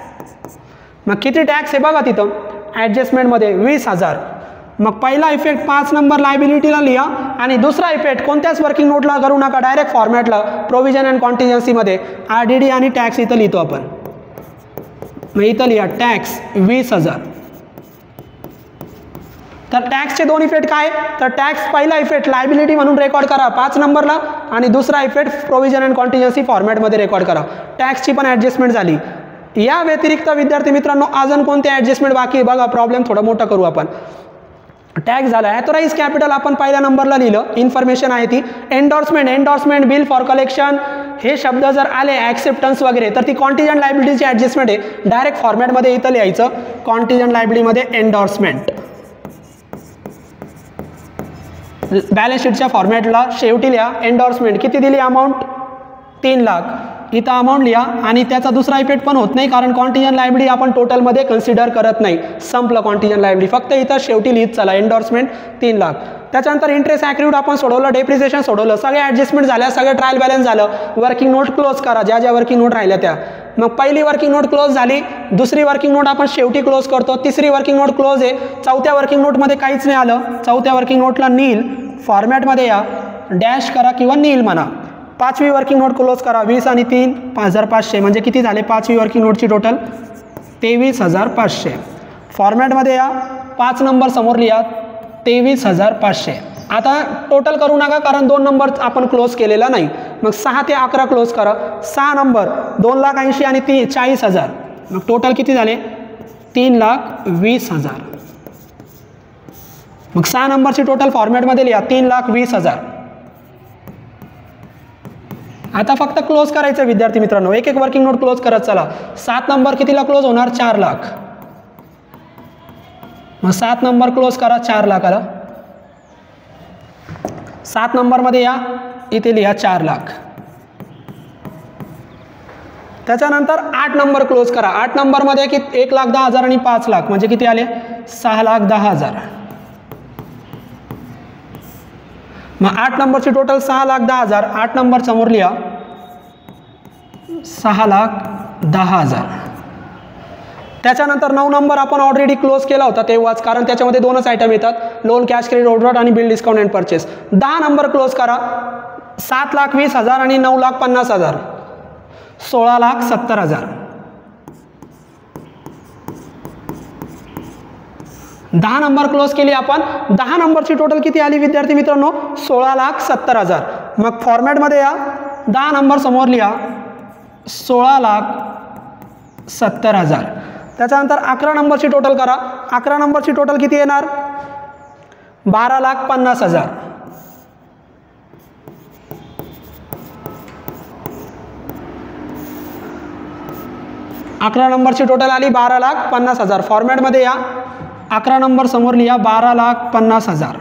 मग किती टॅक्स आहे बघा तिथं ॲडजस्टमेंटमध्ये 20,000. मग पहिला इफेक्ट 5 नंबर लायबिलिटीला लिहा, आणि दुसरा इफेक्ट कोणत्याच वर्किंग नोटला करू नका, डायरेक्ट फॉर्मॅटला प्रोव्हिजन अँड कॉन्टिजन्सीमध्ये RDD आणि टॅक्स इथं लिहितो आपण. मग इथं लिहा टॅक्स 20,000. तर टॅक्सचे 2 इफेक्ट काय? तर टॅक्स पहिला इफेक्ट लायबिलिटी म्हणून रेकॉर्ड करा 5 नंबरला, आणि दुसरा इफेक्ट प्रोव्हिजन अँड कॉन्टिजन्सी फॉर्मॅटमध्ये रेकॉर्ड करा. टॅक्सची पण ॲडजस्टमेंट झाली. या व्यतिरिक्त विद्यार्थी मित्रांनो अजून कोणते ॲडजस्टमेंट बाकी आहे बघा. प्रॉब्लेम थोडा मोठा करू आपण. टॅक्स झाला. ॲथोराइज कॅपिटल आपण पहिल्या नंबरला लिहिलं, इन्फॉर्मेशन आहे ती. Endorsement, endorsement, bill for collection हे शब्द जर आले, ॲक्सेप्टन्स वगैरे, तर ती कॉन्टिजंट लायबिलिटीची ॲडजस्टमेंट आहे. डायरेक्ट फॉर्मॅटमध्ये इथं लिहायचं कॉन्टिजंट लायबिलिटीमध्ये एंडॉर्समेंट. बॅलन्स शीटच्या फॉर्मॅटला शेवटी लिहा एंडॉर्समेंट. किती दिली अमाऊंट? 3 लाख. इथं अमाऊंट लिहा, आणि त्याचा दुसरा इफेक्ट पण होत नाही कारण कॉन्टिजंट लायबिलिटी आपण टोटलमध्ये कन्सिडर करत नाही. संपलं कॉन्टिजंट लायबिलिटी, फक्त इथं शेवटी लिहित चला एंडॉर्समेंट 3 लाख. त्याच्यानंतर इंटरेस्ट ॲक्रिव्ड आपण सोडवलं, डेप्रिसिएशन सोडवलं, सगळे ॲडजस्टमेंट झाल्या, सगळे ट्रायल बॅलन्स झालं. वर्किंग नोट क्लोज करा, ज्या ज्या वर्किंग नोट राहिल्या त्या. मग पहिली वर्किंग नोट क्लोज झाली, दुसरी वर्किंग नोट आपण शेवटी क्लोज करतो, तिसरी वर्किंग नोट क्लोज आहे. चौथ्या वर्किंग नोटमध्ये काहीच नाही आलं, चौथ्या वर्किंग नोटला नील फॉर्मॅटमध्ये या, डॅश करा किंवा नील म्हणा. 5वी वर्किंग नोट क्लोज करा. 20 आणि 3 5,500 म्हणजे किती झाले? 5वी वर्किंग नोटची टोटल 23,500. फॉर्मॅटमध्ये या, 5 नंबर समोर लिहा 23,500. आता टोटल करू नका कारण 2 नंबर आपण क्लोज केलेला नाही. मग 6 ते 11 क्लोज करा. 6 नंबर 2,80,000 आणि 40,000. मग टोटल किती झाले? 3,20,000. मग 6 नंबरची टोटल फॉर्मॅटमध्ये लिहा 3,20,000. आता फक्त क्लोज करायचं विद्यार्थी मित्रांनो, एक एक वर्किंग नोट क्लोज करत चला. 7 नंबर कितीला क्लोज होणार? 4 लाख. मग 7 नंबर क्लोज करा 4 लाखाला. 7 नंबरमध्ये या, इथे लिहा 4 लाख. त्याच्यानंतर 8 नंबर क्लोज करा. 8 नंबरमध्ये की 1,10,000 आणि 5 लाख म्हणजे किती आले? 6,10,000. मग 8 नंबरची टोटल 6,10,000. 8 नंबर समोर लिहा 6,10,000. त्याच्यानंतर 9 नंबर आपण ऑलरेडी क्लोज केला होता तेव्हाच, कारण त्याच्यामध्ये 2च आयटम येतात, लोन, कॅश क्रेडिट ओव्हरड्राफ्ट आणि bill discount and purchase. 10 number close करा. 7,20,000 आणि 9,50,000 16,70,000. 10 नंबर क्लोज केली आपण. 10 नंबरची टोटल किती आली विद्यार्थी मित्रांनो? 16,70,000. मग फॉर्मॅटमध्ये या, 10 नंबर समोर लिहा 16,70,000. त्याच्यानंतर 11 नंबरची टोटल करा. 11 नंबरची टोटल किती येणार? 12,50,000. अकरा नंबरची टोटल आली 12,50,000. फॉर्मॅटमध्ये या, 11 नंबर समोर लिहा 12,50,000.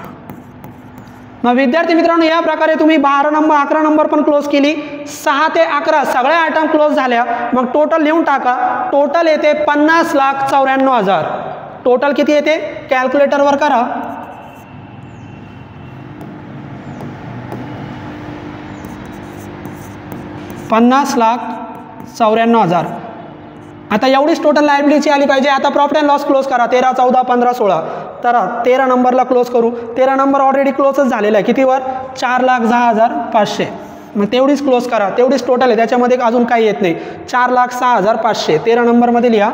मग विद्यार्थी मित्रांनो या प्रकारे तुम्ही 12 नंबर 11 नंबर पण क्लोज केली, 6 ते 11 सगळ्या आयटम क्लोज झाल्या. मग टोटल लिहून टाका. टोटल येते 50,94,000. टोटल किती येते कॅल्क्युलेटरवर करा. $50,94,000. आता एवढीच टोटल लायबिलिटी आली पाहिजे. आता प्रॉफिट अँड लॉस क्लोज करा. 13, 14, 15, 16. तर 13 नंबरला क्लोज करू. 13 नंबर ऑलरेडी क्लोजच झालेला आहे. कितीवर 4,10,500. मग तेवढीच क्लोज करा. तेवढीच टोटल आहे, त्याच्यामध्ये अजून काही येत नाही. 4,06,500. 13 नंबरमध्ये लिहा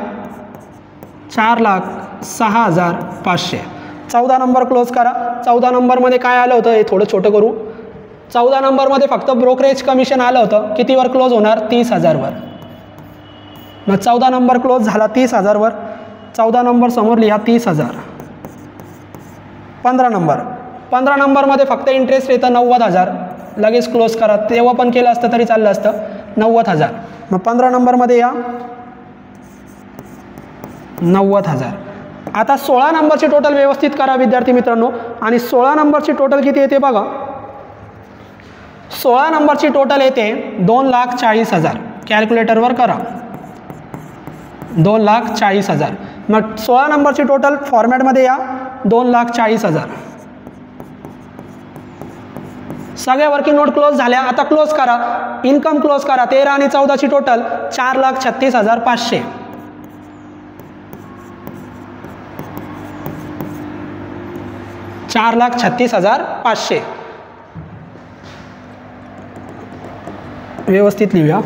4,06,500. 14 नंबर क्लोज करा. 14 नंबरमध्ये काय आलं होतं हे थोडं छोटं करू. 14 नंबरमध्ये फक्त ब्रोकरेज कमिशन आलं होतं. कितीवर क्लोज होणार 30,000वर. मग 14 नंबर क्लोज झाला 30,000वर. 14 नंबर समोर लिहा 30,000. 15 नंबरमध्ये फक्त इंटरेस्ट येतं 90,000. लगेच क्लोज करा. तेव्हा पण केलं असतं तरी चाललं असतं 90,000. मग 15 नंबरमध्ये या 90,000. आता 16 नंबरची टोटल व्यवस्थित करा विद्यार्थी मित्रांनो. आणि 16 नंबरची टोटल किती येते बघा. 16 नंबरची टोटल येते 2,40,000. कॅल्क्युलेटरवर करा 2,40,000. मग 16 नंबरची टोटल फॉर्मॅटमध्ये या 2,40,000. सगळ्या वर्किंग नोट क्लोज झाल्या. आता क्लोज करा. इन्कम क्लोज करा. 13 आणि 14ची टोटल 4,36,500. $4,36,500 व्यवस्थित लिहूया.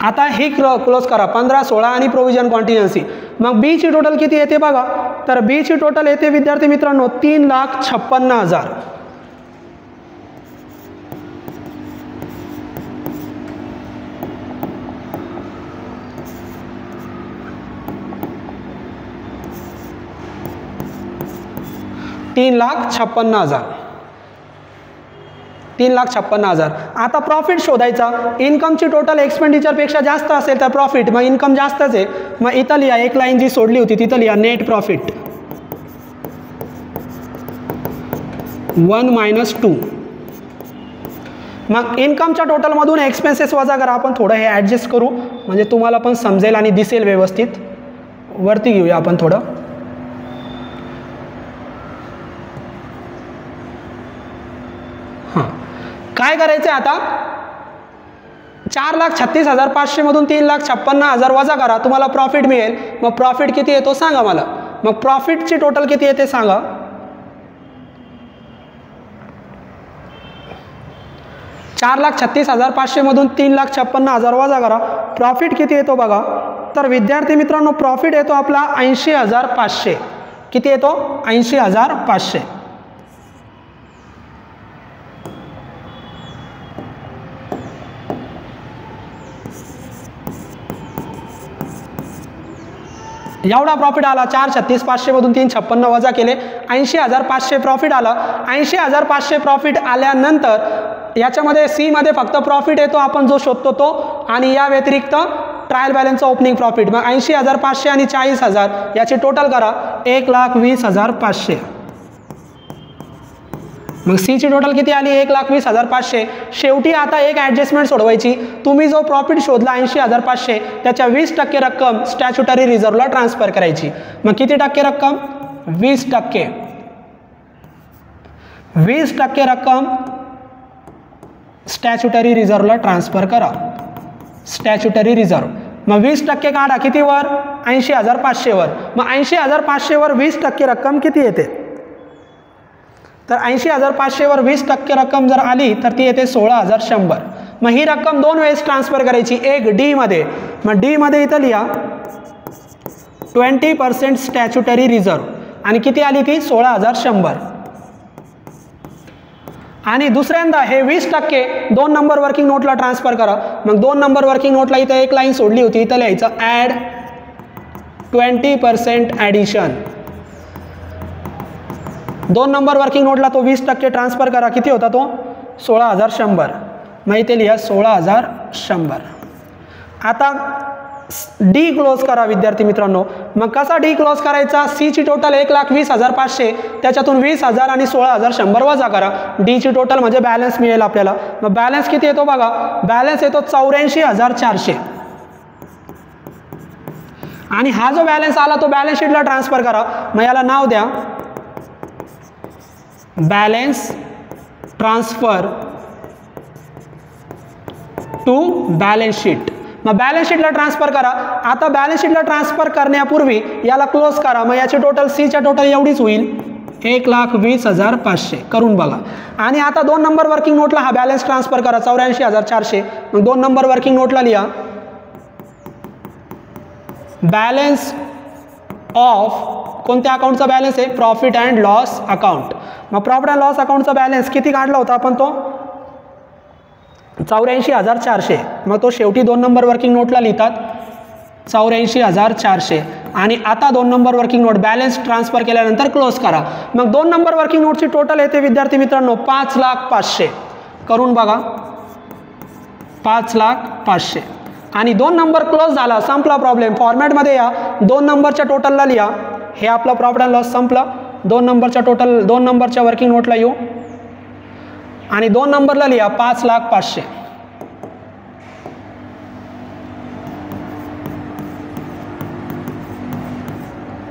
आता हे क्लोज करा 15, 16 आणि प्रोव्हिजन कॉन्टिन्युएन्सी. मग बी ची टोटल किती येते बघा. तर बी ची टोटल येते विद्यार्थी मित्रांनो 3,56,000. $3,56,000. आता प्रॉफिट शोधायचा. इन्कमची टोटल एक्सपेंडिचरपेक्षा जास्त असेल तर प्रॉफिट. मग इन्कम जास्तच आहे. मग इथं लिहा एक लाईन जी सोडली होती तिथं लिहा नेट प्रॉफिट 1 - 2. मग इन्कमच्या टोटलमधून एक्सपेन्सेस वजा करा. आपण थोडं हे ॲडजस्ट करू म्हणजे तुम्हाला पण समजेल आणि दिसेल व्यवस्थित. वरती घेऊया आपण थोडं. काय करायचं आता 4,36,500 मधून 3,56,000 वजा करा. तुम्हाला प्रॉफिट मिळेल. मग प्रॉफिट किती येतो सांगा मला. मग प्रॉफिटची टोटल किती येते सांगा. 4,36,500 मधून 3,56,000 वजा करा. प्रॉफिट किती येतो बघा. तर विद्यार्थी मित्रांनो प्रॉफिट येतो आपला 80,500. किती येतो 80,500. एवढा प्रॉफिट आला. 4,36,500 मधून 3,56,000 वजा केले 80,500 प्रॉफिट आला. 80,500 प्रॉफिट आल्यानंतर याच्यामध्ये सी मध्ये फक्त प्रॉफिट येतो आपण जो शोधतो तो, आणि या व्यतिरिक्त ट्रायल बॅलन्सचा ओपनिंग प्रॉफिट. मग 80,500 आणि 40,000 याची टोटल करा 1,20,500. मग सी ची टोटल किती आली 1,20,500. शेवटी आता एक ॲडजस्टमेंट सोडवायची. तुम्ही जो प्रॉफिट शोधला 80,500 त्याच्या 20% रक्कम स्टॅच्युटरी रिझर्व्हला ट्रान्सफर करायची. मग किती टक्के रक्कम 20%. 20% रक्कम स्टॅच्युटरी रिझर्व्हला ट्रान्सफर करा. Statutory reserve. मग 20% काढा कितीवर 80,500 वर. मग 80,500 वर 20% रक्कम किती येते. तर 80,500 वर 20% रक्कम जर आली तर ती येते 16,100. मग ही रक्कम दोन वेळेस ट्रान्सफर करायची. एक डी मध्ये. मग डी मध्ये इथं लिहा 20% स्टॅच्युटरी रिझर्व्ह आणि किती आली ती 16,100. आणि दुसऱ्यांदा हे 20% 2 नंबर वर्किंग नोटला ट्रान्सफर करा. मग 2 नंबर वर्किंग नोटला इथं एक लाईन सोडली होती इथं लिहायचं ॲड 20% ॲडिशन. 2 नंबर वर्किंग नोटला तो 20% ट्रान्सफर करा. किती होता तो 16,100. मग इथे लिहा 16,100. आता डी क्लोज करा विद्यार्थी मित्रांनो. मग कसा डी क्लोज करायचा? सी ची टोटल 1,20,500, त्याच्यातून 20,000 आणि 16,100 वजा करा. डी ची टोटल म्हणजे बॅलन्स मिळेल आपल्याला. मग बॅलन्स किती येतो बघा, बॅलन्स येतो 84,400. आणि हा जो बॅलन्स आला तो बॅलन्स शीटला ट्रान्सफर करा. मग याला नाव द्या balance transfer to balance sheet. मग बॅलन्स शीटला ट्रान्सफर करा. आता बॅलन्स शीटला ट्रान्सफर करण्यापूर्वी याला क्लोज करा. मग याची टोटल सीच्या टोटल एवढीच होईल 1,20,500. करून बघा. आणि आता 2 नंबर वर्किंग नोटला हा बॅलन्स ट्रान्सफर करा 84,400. मग 2 नंबर वर्किंग नोटला लिहा बॅलन्स ऑफ कोणत्या अकाउंटचा बॅलन्स आहे? Profit and loss account. मग प्रॉफिट अँड लॉस अकाउंटचा बॅलन्स किती काढला होता आपण? तो 84,400. मग तो शेवटी 2 नंबर वर्किंग नोटला लिहितात 84,400. आणि आता 2 number working note balance transfer केल्यानंतर क्लोज करा. मग 2 नंबर वर्किंग नोटची टोटल येते विद्यार्थी मित्रांनो 5,05,000. करून बघा 5,05,000. आणि 2 नंबर क्लोज झाला, संपला प्रॉब्लेम. फॉर्मॅटमध्ये या 2 नंबरच्या टोटलला लिहा. हे आपलं प्रॉफिट अँड लॉस संपलं. 2 नंबरच्या टोटल 2 नंबरच्या वर्किंग नोटला येऊ आणि 2 नंबरला लिहा 5,05,000.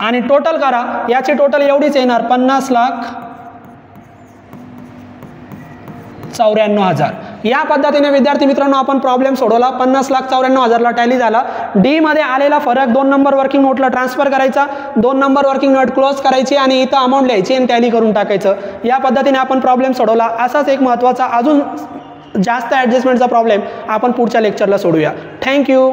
आणि टोटल करा. याची टोटल एवढीच येणार 50,94,000. या पद्धतीने विद्यार्थी मित्रांनो आपण प्रॉब्लेम सोडवला. 50,94,000ला टॅली झाला. डी मध्ये आलेला फरक 2 नंबर वर्किंग नोटला ट्रान्सफर करायचा, 2 नंबर वर्किंग नोट क्लोज करायची आणि इथं अमाऊंट लिहायची आणि टॅली करून टाकायचं. या पद्धतीने आपण प्रॉब्लेम सोडवला. असाच एक महत्त्वाचा अजून जास्त ॲडजस्टमेंटचा प्रॉब्लेम आपण पुढच्या लेक्चरला सोडूया. थँक्यू.